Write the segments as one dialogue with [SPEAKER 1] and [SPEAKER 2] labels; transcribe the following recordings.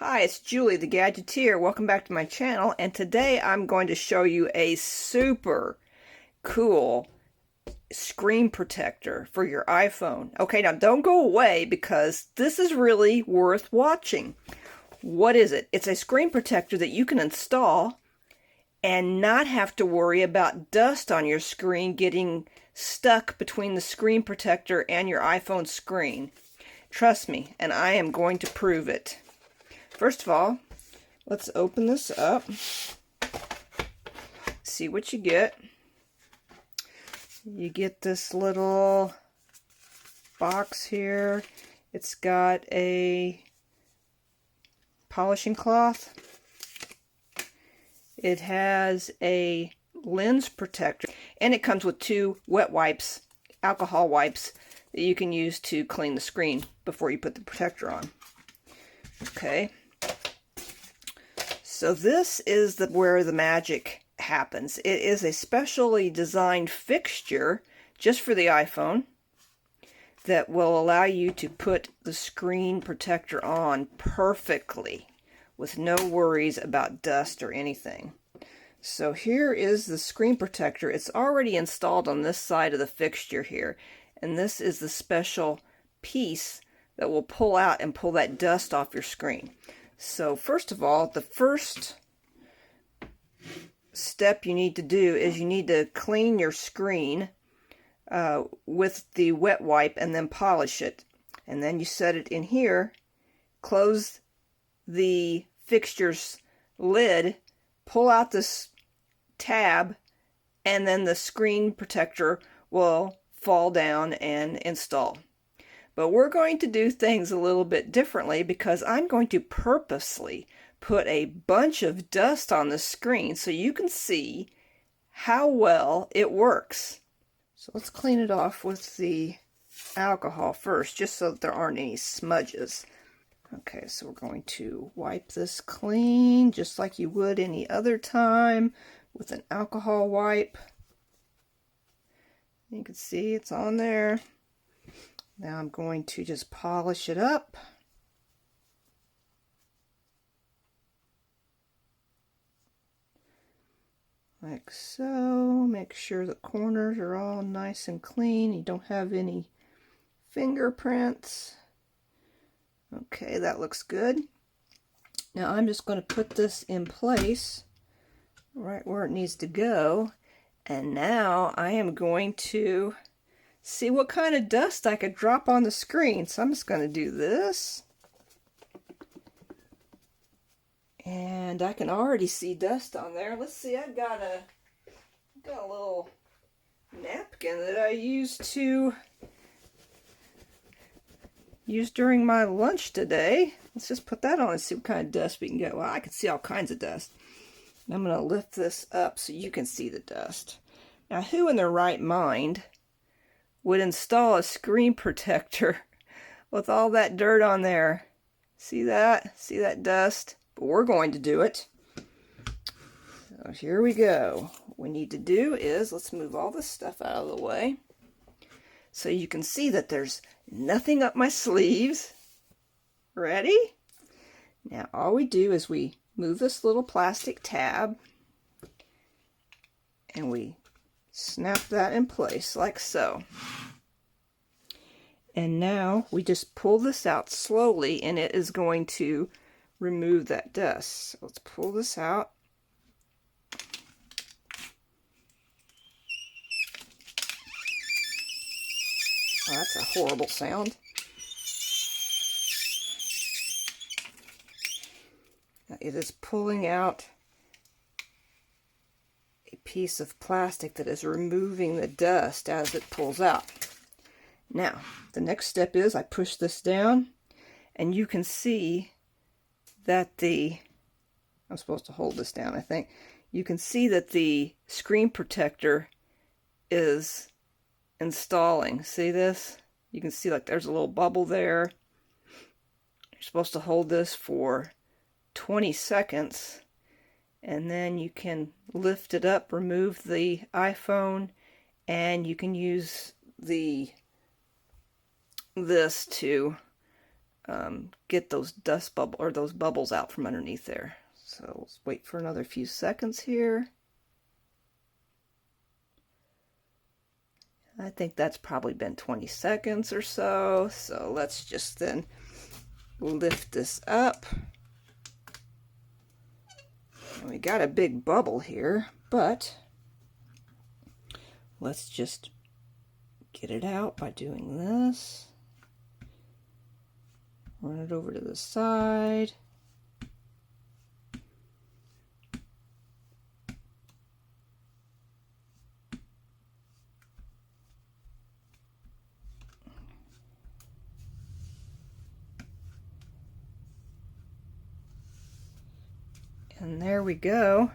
[SPEAKER 1] Hi, it's Julie the Gadgeteer. Welcome back to my channel, and today I'm going to show you a super cool screen protector for your iPhone. Okay, now don't go away because this is really worth watching. What is it? It's a screen protector that you can install and not have to worry about dust on your screen getting stuck between the screen protector and your iPhone screen. Trust me, and I am going to prove it. First of all, let's open this up, see what you get. You get this little box here. It's got a polishing cloth. It has a lens protector, and it comes with 2 wet wipes, alcohol wipes, that you can use to clean the screen before you put the protector on. Okay. So this is where the magic happens. It is a specially designed fixture just for the iPhone that will allow you to put the screen protector on perfectly with no worries about dust or anything. So here is the screen protector. It's already installed on this side of the fixture here, and this is the special piece that will pull out and pull that dust off your screen. So first of all, the first step you need to do is you need to clean your screen with the wet wipe and then polish it. And then you set it in here, close the fixture's lid, pull out this tab, and then the screen protector will fall down and install. But we're going to do things a little bit differently because I'm going to purposely put a bunch of dust on the screen so you can see how well it works. So let's clean it off with the alcohol first, just so that there aren't any smudges. Okay, so we're going to wipe this clean just like you would any other time with an alcohol wipe. You can see it's on there. Now I'm going to just polish it up. Like so. Make sure the corners are all nice and clean. You don't have any fingerprints. Okay, that looks good. Now I'm just going to put this in place right where it needs to go. And now I am going to see what kind of dust I could drop on the screen. So I'm just going to do this. And I can already see dust on there. Let's see, I've got a little napkin that I use during my lunch today. Let's just put that on and see what kind of dust we can get. Well, I can see all kinds of dust. And I'm going to lift this up so you can see the dust. Now, who in their right mind would install a screen protector with all that dirt on there? See that? See that dust? But we're going to do it. So here we go. What we need to do is, let's move all this stuff out of the way so you can see that there's nothing up my sleeves. Ready? Now all we do is we move this little plastic tab and we snap that in place like so. And now we just pull this out slowly and it is going to remove that dust. So let's pull this out. Oh, that's a horrible sound. It is pulling out a piece of plastic that is removing the dust as it pulls out. Now, the next step is I push this down, and you can see that I'm supposed to hold this down, I think. You can see that the screen protector is installing. See this? You can see like there's a little bubble there. You're supposed to hold this for 20 seconds, and then you can lift it up, remove the iPhone, and you can use this to get those dust bubble or those bubbles out from underneath there. So let's wait for another few seconds here. I think that's probably been 20 seconds or so. So let's just then lift this up. We got a big bubble here, but let's just get it out by doing this. Run it over to the side. And there we go.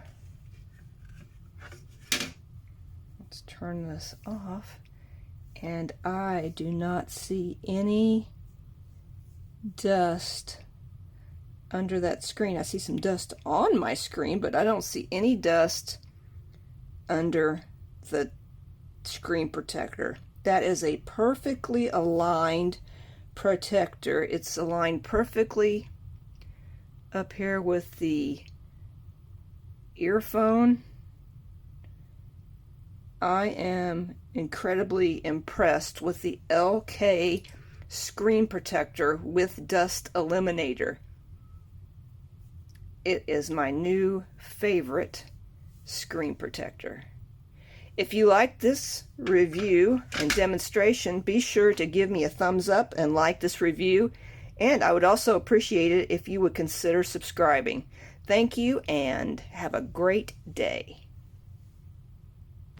[SPEAKER 1] Let's turn this off. And I do not see any dust under that screen. I see some dust on my screen, but I don't see any dust under the screen protector. That is a perfectly aligned protector. It's aligned perfectly up here with the earphone. I am incredibly impressed with the LK screen protector with Dust Eliminator. It is my new favorite screen protector. If you like this review and demonstration, be sure to give me a thumbs up and like this review. And I would also appreciate it if you would consider subscribing. Thank you and have a great day.